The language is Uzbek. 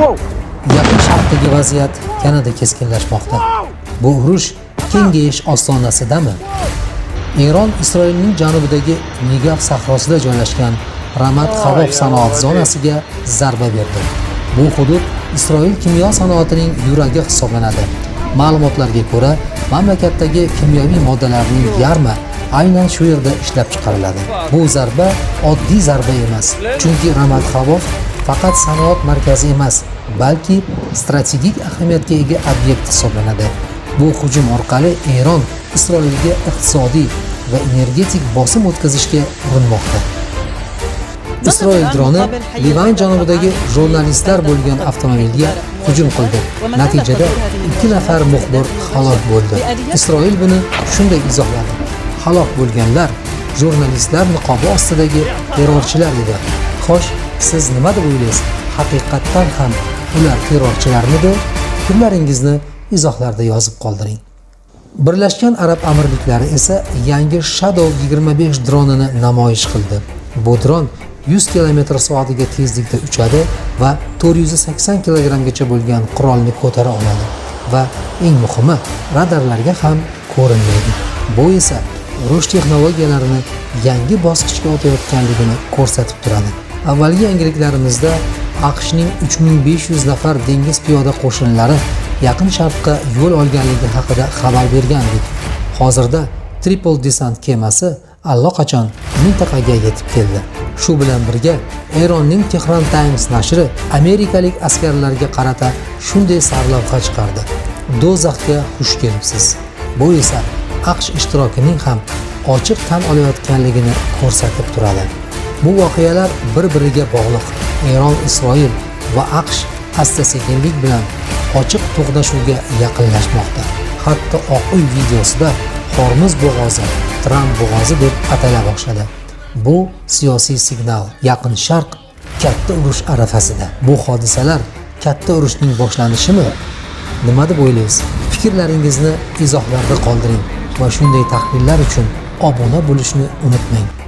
Yaqin Sharqdagi vaziyat yanada keskinlashmoqda. Bu urush kengayish ostonasidami? Eron Isroilning janubidagi Negev sahrosida joylashgan Ramat Xavof sanoat zonasiga zarba berdi. Bu hudud Isroil kimyo sanoatining yuragi hisoblanadi. Ma'lumotlarga ko'ra, mamlakatdagi kimyoviy moddalarning yarmi aynan shu yerda ishlab chiqariladi. Bu zarba oddiy zarba emas, chunki Ramat Xavof faqat sanoat markazi emas, balki strategik ahamiyatga ega obyekt hisoblanadi. Bu hujum orqali Eron Isroilga iqtisodiy va energetik bosim o'tkazishga urinmoqda. Isroil droni Livan janubidagi jurnalistlar bo'lgan avtomobilga hujum qildi. Natijada 2 nafar muxbir halok bo'ldi. Isroil buni shunday izohladi: halok bo'lganlar jurnalistlar niqobi ostidagi terrorchilar edi. Xo'sh, siz nima deb o'ylaysiz? Haqiqatdan ham ular terrorchilarmidi? Fikrlaringizni izohlarda yozib qoldiring. Birlashgan Arab Amirliklari esa yangi Shadow 25 dronini namoyish qildi. Bu dron 100 km/soatga tezlikda uchadi va 480 kg-gacha bo'lgan qurolni ko'tara oladi va eng muhimi, radarlarga ham ko'rinmaydi. Bu esa urush texnologiyalarini yangi bosqichga o'tayotganligini ko'rsatib turadi. Avvalgi yangiliklarimizda AQShning 3500 nafar dengiz piyoda qo'shinlari Yaqin Sharqqa yo'l olganligi haqida xabar bergandik. Hozirda Triple Desant kemasi allaqachon mintaqaga yetib keldi. Shu bilan birga Eronning Tehran Times nashri amerikalik askarlarga qarata shunday sarlavha chiqardi: Do'zaxga xush kelibsiz. Bu esa AQSh ishtirokining ham ochiq tan olayotganligini ko'rsatib turadi. Bu voqealar bir-biriga bog'liq. Eron, Isroil va AQSh asta-sekinlik bilan ochiq to'qnashuvga yaqinlashmoqda. Hatto Oq uy videosida Hormuz bo'g'ozi Tramp bo'g'ozi deb atala boshladi. Bu siyosiy signal. Yaqin Sharq katta urush arafasida. Bu hodisalar katta urushning boshlanishimi? Nima deb o'ylaysiz? Fikrlaringizni izohlarda qoldiring va shunday tahlillar uchun obuna bo'lishni unutmang.